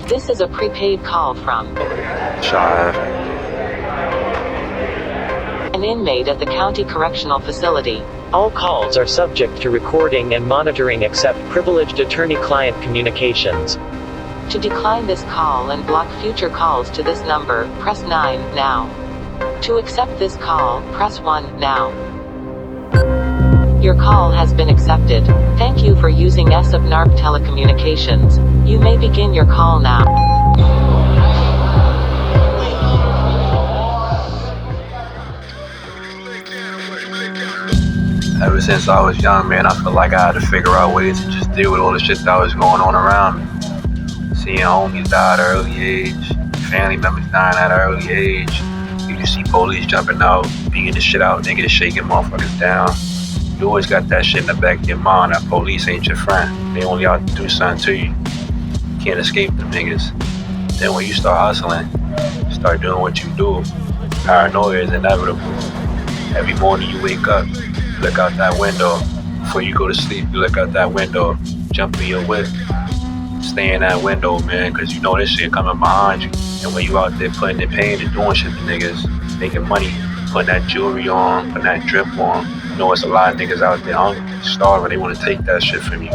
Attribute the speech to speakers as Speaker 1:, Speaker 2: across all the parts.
Speaker 1: This is a prepaid call from
Speaker 2: Sha Hef.
Speaker 1: an inmate at the county correctional facility.
Speaker 3: All calls are subject to recording and monitoring except privileged attorney-client communications.
Speaker 1: To decline this call and block future calls to this number, press 9 now. To accept this call, press 1 now. Your call has been accepted. Thank you for using ABOVEGROUND telecommunications. You may begin your call now.
Speaker 2: Ever since I was young, man, I felt like I had to figure out ways to just deal with all the shit that was going on around me. Seeing homies die at an early age, family members dying at an early age. You just see police jumping out, beating the shit out, niggas shaking motherfuckers down. You always got that shit in the back of your mind that police ain't your friend. They only out to do something to you. You can't escape them niggas. Then when you start hustling, start doing what you do, paranoia is inevitable. Every morning you wake up, you look out that window. Before you go to sleep, you look out that window, jump in your whip, stay in that window, man, because you know this shit coming behind you. And when you out there putting the pain and doing shit to niggas, making money, putting that jewelry on, putting that drip on, you know it's a lot of niggas out there hungry, starving, they want to take that shit from you.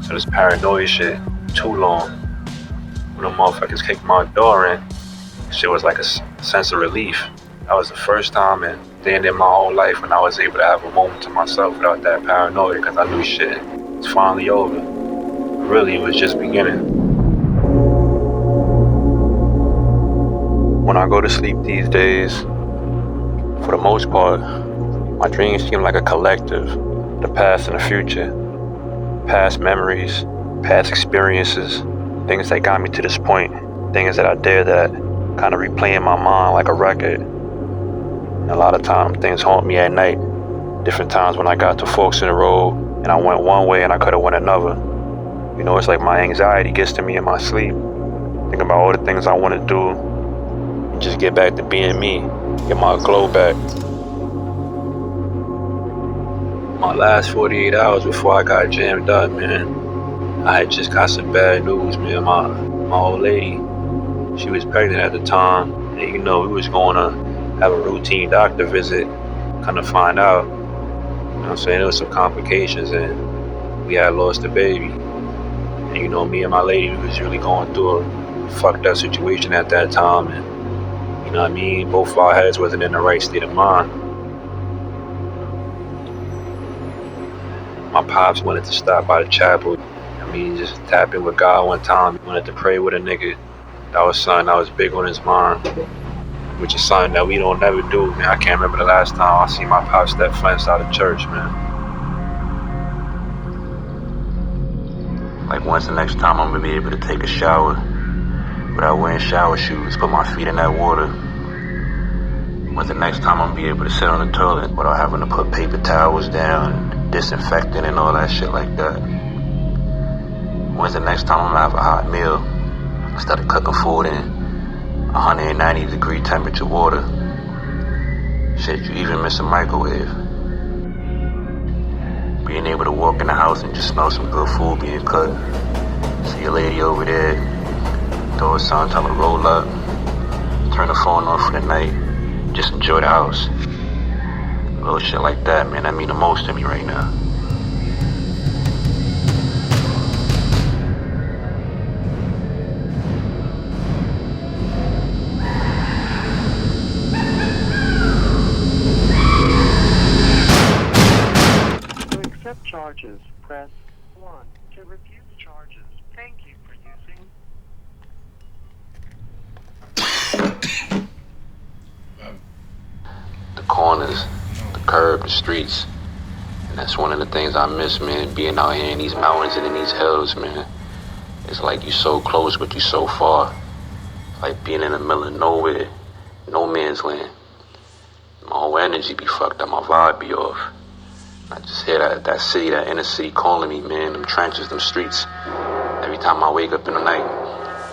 Speaker 2: So this paranoia shit, too long. When the motherfuckers kicked my door in, shit was like a sense of relief. That was the first time and then in my whole life when I was able to have a moment to myself without that paranoia, because I knew shit, it's finally over. Really, it was just beginning. When I go to sleep these days, for the most part, my dreams seem like a collective, the past and the future. Past memories, past experiences, things that got me to this point, things that I did that kind of replay in my mind like a record. And a lot of times things haunt me at night. Different times when I got to forks in the road and I went one way and I could have went another. You know, it's like my anxiety gets to me in my sleep. Think about all the things I want to do and just get back to being me, get my glow back. My last 48 hours before I got jammed up, man, I had just got some bad news, man. My old lady, she was pregnant at the time, and you know, we was going to have a routine doctor visit, kind of find out, you know what I'm saying, there was some complications and we had lost the baby. And you know, me and my lady, we was really going through a fucked up situation at that time, and you know what I mean, both of our heads wasn't in the right state of mind. My pops wanted to stop by the chapel, I mean, just tap in with God one time. He wanted to pray with a nigga. That was something that was big on his mind, which is something that we don't never do, man. I can't remember the last time I seen my pop step foot inside of church, man. Like, when's the next time I'm gonna be able to take a shower without wearing shower shoes, put my feet in that water? When's the next time I'm gonna be able to sit on the toilet without having to put paper towels down, disinfectant and all that shit like that? When's the next time I'm gonna have a hot meal instead of cooking food in 190 degree temperature water? Shit, you even miss a microwave. Being able to walk in the house and just smell some good food being cooked. See a lady over there, throw a song, tell her roll up, turn the phone off for the night, just enjoy the house. Little shit like that, man, that mean the most to me right now.
Speaker 4: Charges, press 1. To refuse charges, thank you for using
Speaker 2: The corners, the curb, the streets. And that's one of the things I miss, man, being out here in these mountains and in these hills, man. It's like you so close, but you so far. It's like being in the middle of nowhere, no man's land. My whole energy be fucked up, my vibe be off. I just hear that city, that inner city calling me, man, them trenches, them streets. Every time I wake up in the night,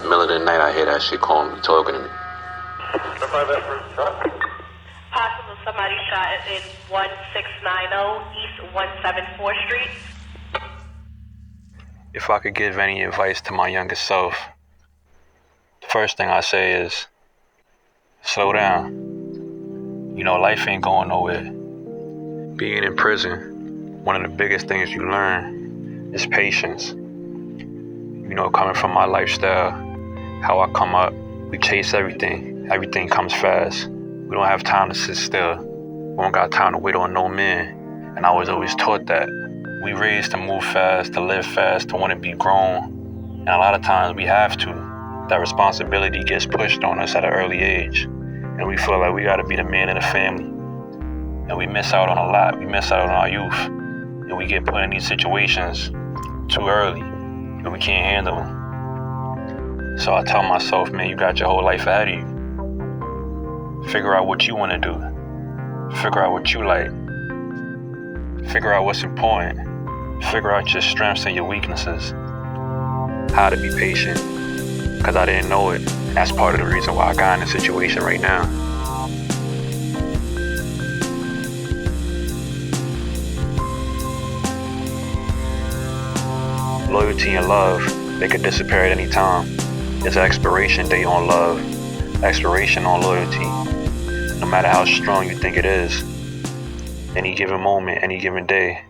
Speaker 2: middle of the night, I hear that shit calling me, talking to me.
Speaker 5: Possible somebody shot in 1690 East 174th Street.
Speaker 2: If I could give any advice to my younger self, First thing I say is, slow down. You know, life ain't going nowhere. Being in prison, one of the biggest things you learn is patience. You know, coming from my lifestyle, how I come up, we chase everything. Everything comes fast. We don't have time to sit still. We don't got time to wait on no man. And I was always taught that. We raised to move fast, to live fast, to want to be grown. And a lot of times we have to. That responsibility gets pushed on us at an early age. And we feel like we got to be the man in the family. And we miss out on a lot. We miss out on our youth. And we get put in these situations too early. And we can't handle them. So I tell myself, man, you got your whole life ahead of you. Figure out what you want to do. Figure out what you like. Figure out what's important. Figure out your strengths and your weaknesses. How to be patient. Because I didn't know it. That's part of the reason why I got in this situation right now. Loyalty and love, they could disappear at any time. There's an expiration date on love, expiration on loyalty. No matter how strong you think it is, any given moment, any given day,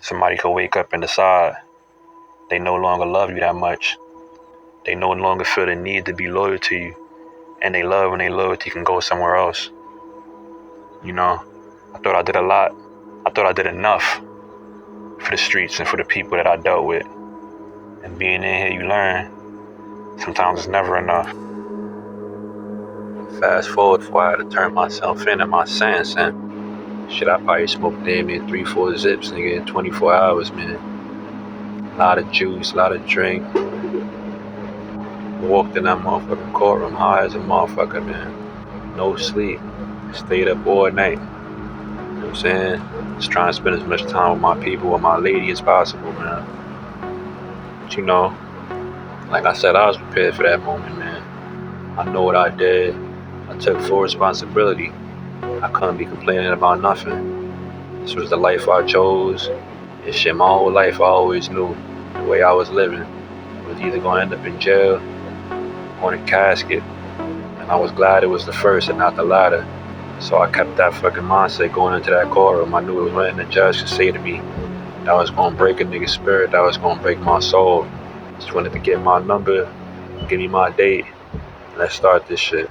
Speaker 2: somebody could wake up and decide they no longer love you that much. They no longer feel the need to be loyal to you, and they love and their loyalty can go somewhere else. You know, I thought I did a lot. I thought I did enough for the streets and for the people that I dealt with. And being in here, you learn sometimes it's never enough. Fast forward before I had to turn myself in and my sense, and shit, I probably smoked damn near 3-4 zips, nigga, in 24 hours, man. A lot of juice, a lot of drink. Walked in that motherfucking courtroom high as a motherfucker, man. No sleep. Stayed up all night. You know what I'm saying? Just trying to spend as much time with my people, with my lady as possible, man. But you know, like I said, I was prepared for that moment, man. I know what I did. I took full responsibility. I couldn't be complaining about nothing. This was the life I chose. And shit, my whole life I always knew the way I was living was either gonna end up in jail or in a casket. And I was glad it was the first and not the latter. So I kept that fucking mindset going into that courtroom. I knew it was nothing the judge could say to me that was gonna break a nigga's spirit, that was gonna break my soul. Just wanted to get my number, give me my date, and let's start this shit.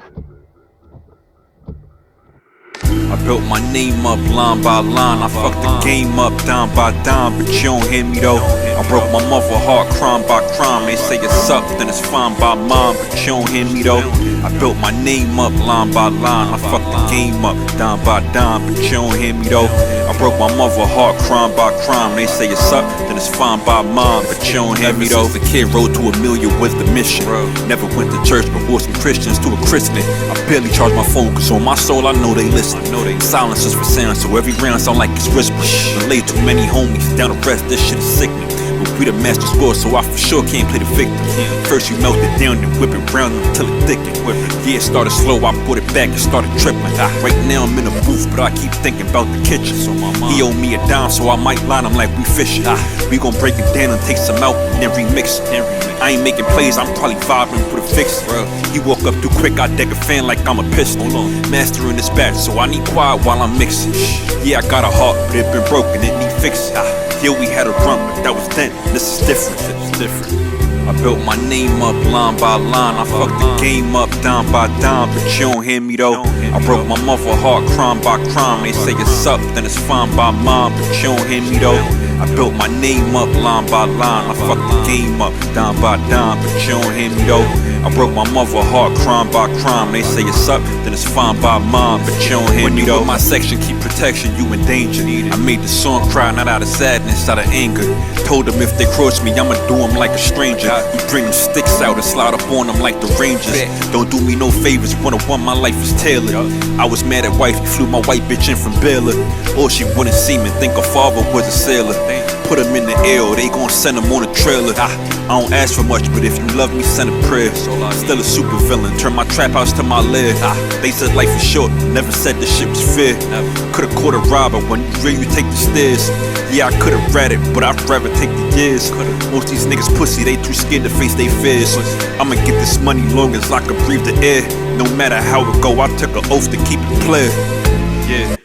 Speaker 6: I built my name up line by line. I fucked the game up dime by dime, but you don't hear me though. I broke my mother heart crime by crime. They say it's up, then it's fine by mine, but you don't hear me though. I built my name up line by line. I fucked the game up dime by dime, but you don't hear me though. I broke my mother heart crime by crime. They say it's up, then it's fine by mine, but you don't hear me though. The kid rode to $1 million was the mission. Never went to church, but wore some Christians to a christening. I barely charge my phone, cause on my soul I know they listen. Silencers for sound, so every round sound like it's whispering. Relay too many homies down the rest, this shit is sickening. But we the master score, so I for sure can't play the victim. First you melt it down, then whip it round until it thickened. Yeah, it started slow, I put it back and started tripping. Right now I'm in a booth, but I keep thinking about the kitchen. He owe me a dime, so I might line him like we fishing. We gon' break it down and take some out and then remix it. I ain't making plays, I'm probably vibing with a fix. He woke up too quick, I deck a fan like I'm a pistol. Mastering this batch, so I need quiet while I'm mixing. Yeah, I got a heart, but it been broken, it need fixing. Yeah, we had a run, but that was then, this is different. I built my name up line by line. I fucked the game up dime by dime, but you don't hear me though. I broke my mother heart crime by crime. They say it's up, then it's fine by mine, but you don't hear me though. I built my name up line by line. I fucked the game up dime by dime, but you don't hear me though. I broke my mother heart crime by crime. They say it's up, then it's fine by mine, but you don't hear me though. My section keep protection, you in danger. I made the song cry, not out of sadness, out of anger. Told them if they cross me, I'ma do them like a stranger. We bring them sticks out and slide up on them like the Rangers. Don't do me no favors, 101, my life is tailored. I was mad at wife, flew my white bitch in from Baylor. Or she wouldn't see me, think her father was a sailor. put them in the L, they gon' send them on a trailer. I don't ask for much, but if you love me, send a prayer. Still a super villain, turn my trap house to my lair. They said life is short, never said this shit was fair. Could've caught a robber when you real, you take the stairs. Yeah, I could've read it, but I'd rather take the years. Most these niggas pussy, they too scared to face their fears. I'ma get this money long as I can breathe the air. No matter how it go, I took an oath to keep it clear. Yeah.